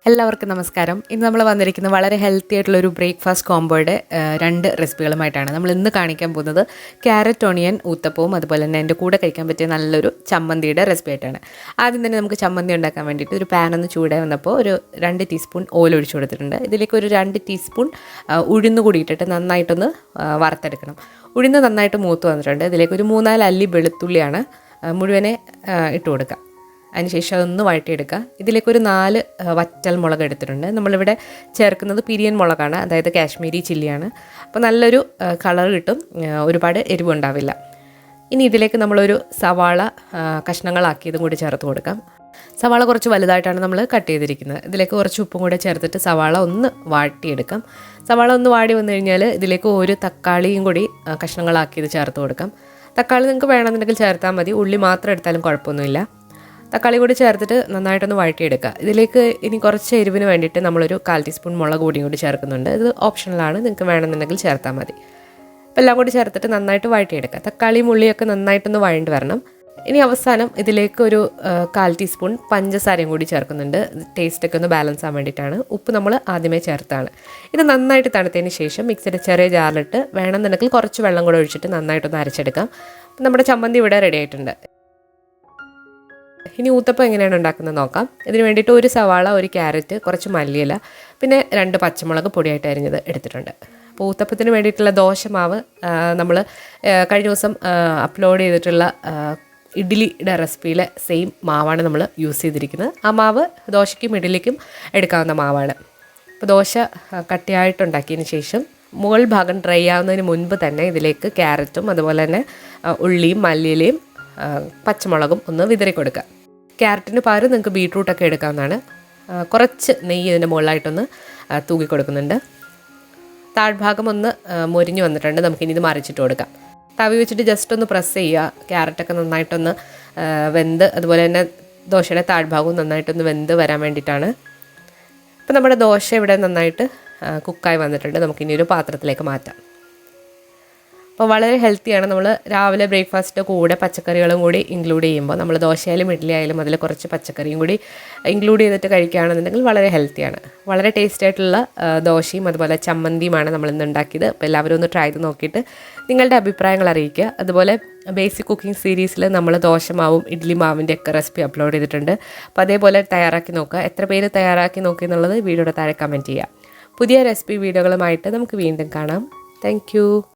എല്ലാവർക്കും നമസ്കാരം. ഇന്ന് നമ്മൾ വന്നിരിക്കുന്നത് വളരെ ഹെൽത്തി ആയിട്ടുള്ള ഒരു ബ്രേക്ക്ഫാസ്റ്റ് കോംബോയുടെ രണ്ട് റെസിപ്പികളുമായിട്ടാണ്. നമ്മൾ ഇന്ന് കാണിക്കാൻ പോകുന്നത് ക്യാരറ്റ് ഓണിയൻ ഊത്തപ്പവും അതുപോലെ തന്നെ എൻ്റെ കൂടെ കഴിക്കാൻ പറ്റിയ നല്ലൊരു ചമ്മന്തിയുടെ റെസിപ്പി ആയിട്ടാണ്. ആദ്യം തന്നെ നമുക്ക് ചമ്മന്തി ഉണ്ടാക്കാൻ വേണ്ടിയിട്ട് ഒരു പാൻ ഒന്ന് ചൂടായി വന്നപ്പോൾ ഒരു 2 ടീസ്പൂൺ ഓയിൽ ഒഴിച്ചു കൊടുത്തിട്ടുണ്ട്. ഇതിലേക്ക് ഒരു 2 ടീസ്പൂൺ ഉഴുന്ന് കൂടി ഇട്ടിട്ട് നന്നായിട്ടൊന്ന് വറുത്തെടുക്കണം. ഉഴുന്ന് നന്നായിട്ട് മൂത്ത് വന്നിട്ടുണ്ട്. ഇതിലേക്ക് ഒരു 3-4 അല്ലി വെളുത്തുള്ളിയാണ് മുഴുവനെ ഇട്ട് കൊടുക്കുക. അതിനുശേഷം അതൊന്ന് വഴറ്റിയെടുക്കുക. ഇതിലേക്കൊരു 4 വറ്റൽ മുളക് എടുത്തിട്ടുണ്ട്. നമ്മളിവിടെ ചേർക്കുന്നത് പിരിയൻ മുളകാണ്, അതായത് കാശ്മീരി ചില്ലിയാണ്. അപ്പോൾ നല്ലൊരു കളർ കിട്ടും, ഒരുപാട് എരിവുണ്ടാവില്ല. ഇനി ഇതിലേക്ക് നമ്മളൊരു സവാള കഷ്ണങ്ങളാക്കിയതും കൂടി ചേർത്ത് കൊടുക്കാം. സവാള കുറച്ച് വലുതായിട്ടാണ് നമ്മൾ കട്ട് ചെയ്തിരിക്കുന്നത്. ഇതിലേക്ക് കുറച്ച് ഉപ്പും കൂടെ ചേർത്തിട്ട് സവാള ഒന്ന് വാട്ടിയെടുക്കാം. സവാള ഒന്ന് വാടി വന്നു കഴിഞ്ഞാൽ ഇതിലേക്ക് ഒരു തക്കാളിയും കൂടി കഷ്ണങ്ങളാക്കിയത് ചേർത്ത് കൊടുക്കാം. തക്കാളി നിങ്ങൾക്ക് വേണമെന്നുണ്ടെങ്കിൽ ചേർത്താൽ മതി, ഉള്ളി മാത്രം എടുത്താലും കുഴപ്പമൊന്നുമില്ല. തക്കാളി കൂടി ചേർത്തിട്ട് നന്നായിട്ടൊന്ന് വഴറ്റിയെടുക്കുക. ഇതിലേക്ക് ഇനി കുറച്ച് എരിവിന് വേണ്ടിയിട്ട് നമ്മളൊരു 1/4 ടീസ്പൂൺ മുളക് പൊടിയും കൂടി ചേർക്കുന്നുണ്ട്. ഇത് ഓപ്ഷണലാണ്, നിങ്ങൾക്ക് വേണമെന്നുണ്ടെങ്കിൽ ചേർത്താൽ മതി. അപ്പോൾ എല്ലാം കൂടി ചേർത്തിട്ട് നന്നായിട്ട് വഴറ്റിയെടുക്കുക. തക്കാളിയും ഉള്ളിയൊക്കെ നന്നായിട്ടൊന്ന് വഴണ്ടി വരണം. ഇനി അവസാനം ഇതിലേക്ക് ഒരു 1/4 ടീസ്പൂൺ പഞ്ചസാരയും കൂടി ചേർക്കുന്നുണ്ട്. ടേസ്റ്റൊക്കെ ഒന്ന് ബാലൻസ് ആകാൻ വേണ്ടിയിട്ടാണ്. ഉപ്പ് നമ്മൾ ആദ്യമേ ചേർത്താണ്. ഇത് നന്നായിട്ട് തണുത്തതിന് ശേഷം മിക്സിയുടെ ചെറിയ ജാറിലിട്ട് വേണമെന്നുണ്ടെങ്കിൽ കുറച്ച് വെള്ളം കൂടെ ഒഴിച്ചിട്ട് നന്നായിട്ടൊന്ന് അരച്ചെടുക്കാം. നമ്മുടെ ചമ്മന്തി ഇവിടെ റെഡി ആയിട്ടുണ്ട്. ഇനി ഊത്തപ്പം എങ്ങനെയാണ് ഉണ്ടാക്കുന്നത് നോക്കാം. ഇതിന് വേണ്ടിയിട്ട് ഒരു സവാള, ഒരു ക്യാരറ്റ്, കുറച്ച് മല്ലിയില, പിന്നെ 2 പച്ചമുളക് പൊടിയായിട്ട് അരിഞ്ഞത് എടുത്തിട്ടുണ്ട്. അപ്പോൾ ഊത്തപ്പത്തിന് വേണ്ടിയിട്ടുള്ള ദോശമാവ് നമ്മൾ കഴിഞ്ഞ ദിവസം അപ്ലോഡ് ചെയ്തിട്ടുള്ള ഇഡ്ലിയുടെ റെസിപ്പിയിലെ സെയിം മാവാണ് നമ്മൾ യൂസ് ചെയ്തിരിക്കുന്നത്. ആ മാവ് ദോശയ്ക്കും ഇഡ്ലിക്കും എടുക്കാവുന്ന മാവാണ്. അപ്പോൾ ദോശ കട്ടിയായിട്ടുണ്ടാക്കിയതിന് ശേഷം മുകൾ ഭാഗം ഡ്രൈ ആവുന്നതിന് മുൻപ് തന്നെ ഇതിലേക്ക് ക്യാരറ്റും അതുപോലെ തന്നെ ഉള്ളിയും മല്ലിയിലയും പച്ചമുളകും ഒന്ന് വിതറി കൊടുക്കുക. ക്യാരറ്റിന് പകരം നിങ്ങൾക്ക് ബീട്രൂട്ടൊക്കെ എടുക്കാവുന്നതാണ്. കുറച്ച് നെയ്യ് ഇതിൻ്റെ മുകളിലായിട്ടൊന്ന് തൂക്കി കൊടുക്കുന്നുണ്ട്. താഴ്ഭാഗം ഒന്ന് മൊരിഞ്ഞ് വന്നിട്ടുണ്ട്. നമുക്കിനി ഇത് മറിച്ചിട്ട് കൊടുക്കാം. തവി വെച്ചിട്ട് ജസ്റ്റ് ഒന്ന് പ്രസ് ചെയ്യുക. ക്യാരറ്റൊക്കെ നന്നായിട്ടൊന്ന് വെന്ത്, അതുപോലെ തന്നെ ദോശയുടെ താഴ്ഭാഗവും നന്നായിട്ടൊന്ന് വെന്ത് വരാൻ വേണ്ടിയിട്ടാണ്. അപ്പോൾ നമ്മുടെ ദോശ ഇവിടെ നന്നായിട്ട് കുക്കായി വന്നിട്ടുണ്ട്. നമുക്കിനി ഒരു പാത്രത്തിലേക്ക് മാറ്റാം. അപ്പോൾ വളരെ ഹെൽത്തിയാണ്. നമ്മൾ രാവിലെ ബ്രേക്ക്ഫാസ്റ്റിൻ്റെ കൂടെ പച്ചക്കറികളും കൂടി ഇൻക്ലൂഡ് ചെയ്യുമ്പോൾ, നമ്മൾ ദോശയായാലും ഇഡ്ഡലി ആയാലും അതിൽ കുറച്ച് പച്ചക്കറിയും കൂടി ഇൻക്ലൂഡ് ചെയ്തിട്ട് കഴിക്കുകയാണെന്നുണ്ടെങ്കിൽ വളരെ ഹെൽത്തിയാണ്. വളരെ ടേസ്റ്റി ആയിട്ടുള്ള ദോശയും അതുപോലെ ചമ്മന്തിയുമാണ് നമ്മളിന്ന് ഉണ്ടാക്കിയത്. അപ്പോൾ എല്ലാവരും ഒന്ന് ട്രൈ ചെയ്ത് നോക്കിയിട്ട് നിങ്ങളുടെ അഭിപ്രായങ്ങൾ അറിയിക്കുക. അതുപോലെ ബേസിക് കുക്കിംഗ് സീരീസിൽ നമ്മൾ ദോശമാവും ഇഡ്ഡലി മാവിൻ്റെ ഒക്കെ റെസിപ്പി അപ്ലോഡ് ചെയ്തിട്ടുണ്ട്. അപ്പോൾ അതേപോലെ തയ്യാറാക്കി നോക്കുക. എത്ര പേര് തയ്യാറാക്കി നോക്കി എന്നുള്ളത് വീഡിയോയുടെ താഴെ കമൻറ്റ് ചെയ്യുക. പുതിയ റെസിപ്പി വീഡിയോകളുമായിട്ട് നമുക്ക് വീണ്ടും കാണാം. താങ്ക്